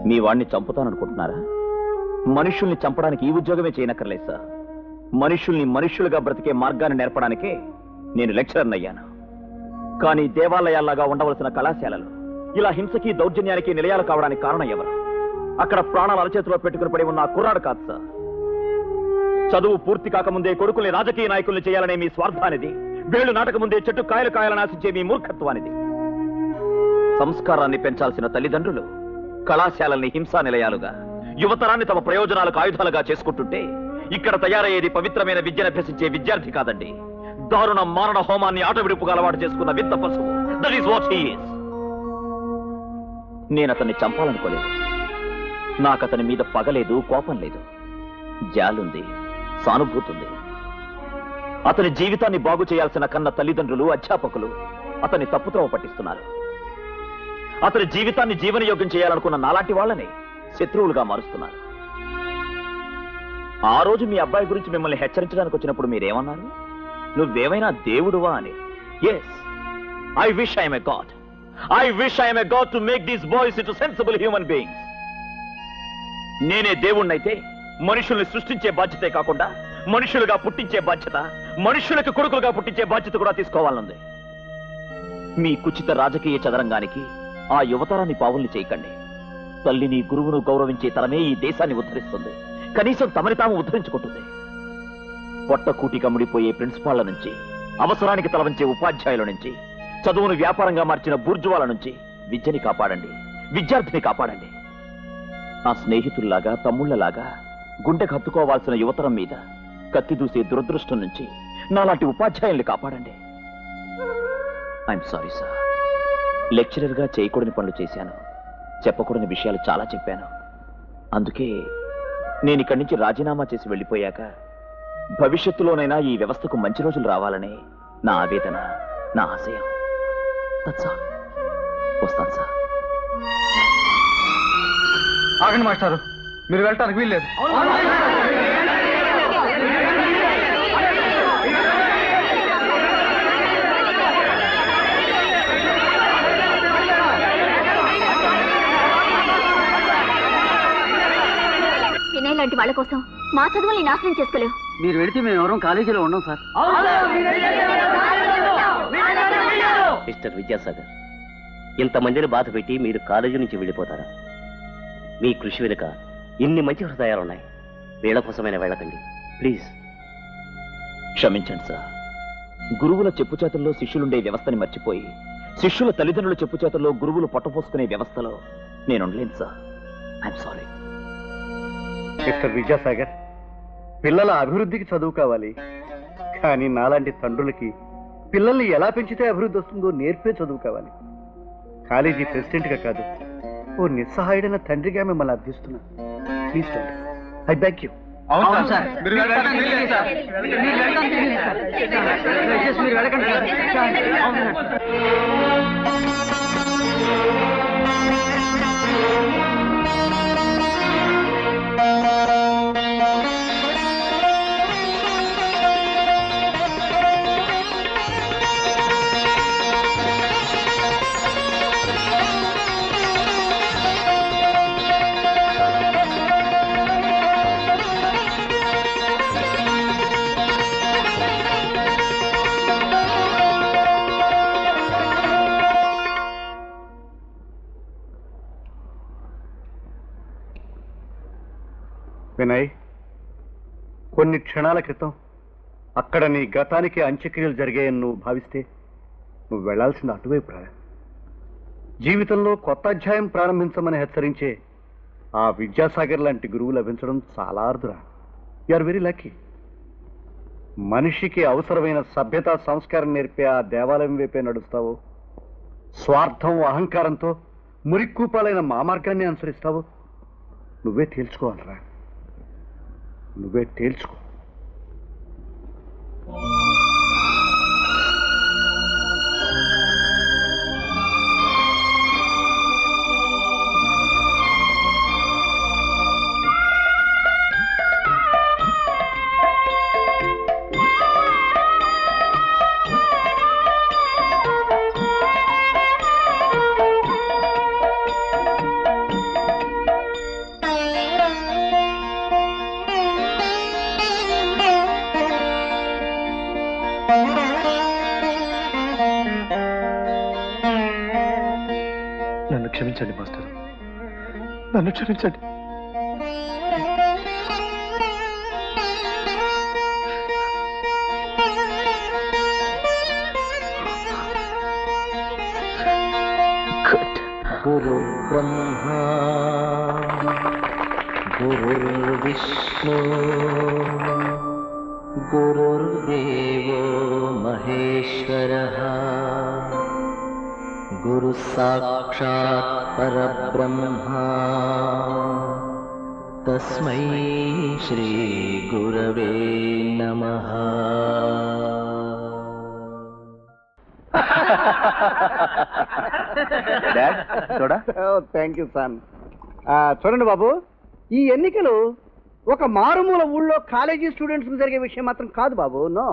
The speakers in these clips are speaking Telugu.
మీ వాణ్ణి చంపుతాననుకుంటున్నారా? మనుషుల్ని చంపడానికి ఈ ఉద్యోగమే చేయనక్కర్లేదు సార్. మనుషుల్ని మనుషులుగా బ్రతికే మార్గాన్ని నేర్పడానికే నేను లెక్చరర్ అయ్యాను. కానీ దేవాలయాల్లాగా ఉండవలసిన కళాశాలలు ఇలా హింసకి దౌర్జన్యానికి నిలయాలు కావడానికి కారణం ఎవరు? అక్కడ ప్రాణాలు అరచేతిలో పెట్టుకుని పడి ఉన్న కుర్రాడు కాదు సార్. చదువు పూర్తి కాకముందే కొడుకుల్ని రాజకీయ నాయకుల్ని చేయాలనే మీ స్వార్థానిది, వేళ్లు నాటకముందే చెట్టు కాయలు నాశించే మీ మూర్ఖత్వానిది. సంస్కారాన్ని పెంచాల్సిన తల్లిదండ్రులు కళాశాలల్ని హింసా నిలయాలుగా, యువతరాన్ని తమ ప్రయోజనాలకు ఆయుధాలుగా చేసుకుంటుంటే ఇక్కడ తయారయ్యేది పవిత్రమైన విద్యను అభ్యసించే విద్యార్థి కాదండి, దారుణ మారణ హోమాన్ని ఆటవిడుపుగా అలవాటు చేసుకున్న వింత పశువు. That is what he is. నేను అతన్ని చంపాలనుకోలేదు. నాకు అతని మీద పగలేదు, కోపం లేదు. జాలుంది, సానుభూతి ఉంది. అతని జీవితాన్ని బాగు చేయాల్సిన కన్న తల్లిదండ్రులు, అధ్యాపకులు అతన్ని తప్పుత్రోవ పట్టిస్తున్నారు. అతని జీవితాన్ని జీవనయోగ్యం చేయాలనుకున్న నాలాంటి వాళ్ళని శత్రువులుగా మారుస్తున్నారు. ఆ రోజు మీ అబ్బాయి గురించి మిమ్మల్ని హెచ్చరించడానికి వచ్చినప్పుడు మీరేమన్నారు? నువ్వేమైనా దేవుడువా అని. Yes, I wish I'm a god. I wish I'm a god to make these boys into sensible human beings. నేనే దేవుణ్ణైతే మనుషుల్ని సృష్టించే బాధ్యతే కాకుండా మనుషులుగా పుట్టించే బాధ్యత, మనుషులకు కొడుకులుగా పుట్టించే బాధ్యత కూడా తీసుకోవాలనుంది. మీ కుచిత రాజకీయ చదరంగానికి ఆ యువతరాన్ని పావుల్ని చేయకండి. తల్లిని, గురువును గౌరవించే తరమే ఈ దేశాన్ని ఉద్ధరిస్తుంది. కనీసం తమని తాము ఉద్ధరించుకుంటుంది. పొట్టకూటిగా ముడిపోయే ప్రిన్సిపాళ్ల నుంచి, అవసరానికి తలవంచే ఉపాధ్యాయుల నుంచి, చదువును వ్యాపారంగా మార్చిన బూర్జువాల నుంచి విద్యని కాపాడండి, విద్యార్థిని కాపాడండి. నా స్నేహితుల్లాగా, తమ్ముళ్లలాగా గుండెకు హత్తుకోవాల్సిన యువతరం మీద కత్తి దూసే దురదృష్టం నుంచి నాలాంటి ఉపాధ్యాయుల్ని కాపాడండి. I'm sorry sir. లెక్చరర్గా చేయకూడని పనులు చేశాను, చెప్పకూడని విషయాలు చాలా చెప్పాను. అందుకే నేను ఇక్కడి నుంచి రాజీనామా చేసి వెళ్ళిపోయాక భవిష్యత్తులోనైనా ఈ వ్యవస్థకు మంచి రోజులు రావాలని నా ఆవేదన, నా ఆశయం. వస్తాను సార్. ఆగండి మాస్టారు, మీరు వెళ్ళటానికి వీల్లేదు. వినయ్ లాంటి వాళ్ళ కోసం మా చదువుల్ని నాశనం చేసుకోలేవు. మీరు వెళితే మేము ఎవరం కాలేజీలో ఉండం సార్. మిస్టర్ విద్యాసాగర్, ఇంతమందిని బాధ పెట్టి మీరు కాలేజీ నుంచి వెళ్ళిపోతారా? మీ కృషి వెనుక ఇన్ని మంచి హృదయాలున్నాయి. వీళ్ళ కోసమైనా వెళ్ళకండి ప్లీజ్. క్షమించండి సార్. గురువుల చెప్పుచేతుల్లో శిష్యులుండే వ్యవస్థని మర్చిపోయి శిష్యుల తల్లిదండ్రుల చెప్పుచేతుల్లో గురువులు పొట్టపోసుకునే వ్యవస్థలో నేను ఉండలేను sir. I'm sorry. Mister Vidyasagar, పిల్లల అభివృద్ధికి చదువు కావాలి, కానీ నాలాంటి తండ్రులకి పిల్లల్ని ఎలా పెంచితే అభివృద్ధి వస్తుందో నేర్పే చదువు కావాలి. కాలేజీ ప్రెసిడెంట్గా కాదు, ఓ నిస్సహాయుడైన తండ్రిగా మిమ్మల్ని అర్థిస్తున్నా. Please don't. I beg you. Vinay, కొన్ని క్షణాల క్రితం అక్కడ నీ గతానికి అంత్యక్రియలు జరిగాయని నువ్వు భావిస్తే నువ్వు వెళ్లాల్సింది అటువైపు రా. జీవితంలో కొత్త అధ్యాయం ప్రారంభించమని హెచ్చరించే ఆ విద్యాసాగర్ లాంటి గురువు లభించడం చాలా అరుదురా. You are very lucky. మనిషికి అవసరమైన సభ్యత, సంస్కారం నేర్పే ఆ దేవాలయం వైపే నడుస్తావు. స్వార్థం, అహంకారంతో మురిక్కూపాలైన మా మార్గాన్ని అనుసరిస్తావు. నువ్వే తేల్చుకోవాలరా, నువ్వే తేల్చుకో. క్షమించండి మాస్టర్, నన్ను క్షమించండి. గురు బ్రహ్మా గురుర్విష్ణు గురుర్దేవో మహేశ్వరః గురు సాక్షాత్ పరబ్రహ్మ తస్మై శ్రీ గురవే నమః. Thank you son. చూడండి బాబు, ఈ ఎన్నికలు ఒక మారుమూల ఊళ్ళో కాలేజీ స్టూడెంట్స్ జరిగే విషయం మాత్రం కాదు బాబు. నో,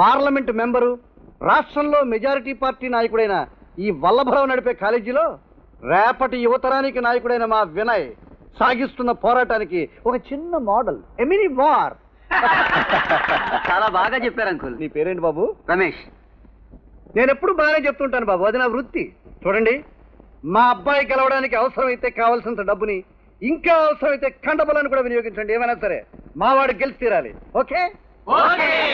పార్లమెంట్ మెంబరు, రాష్ట్రంలో మెజారిటీ పార్టీ నాయకుడైన ఈ వల్లభరావు నడిపే కాలేజీలో రేపటి యువతరానికి నాయకుడైన మా వినయ్ సాగిస్తున్న పోరాటానికి ఒక చిన్న మోడల్, ఎమినీ వార్. చాలా బాగా చెప్పారు అంకుల్. నీ పేరేంటి బాబు? రమేష్. నేను ఎప్పుడు బాగానే చెప్తుంటాను బాబు, అది నా వృత్తి. చూడండి, మా అబ్బాయి గెలవడానికి అవసరమైతే కావాల్సినంత డబ్బుని, ఇంకా అవసరమైతే కండబలాన్ని కూడా వినియోగించండి. ఏమైనా సరే మా వాడు గెలిచి తీరాలి. ఓకే.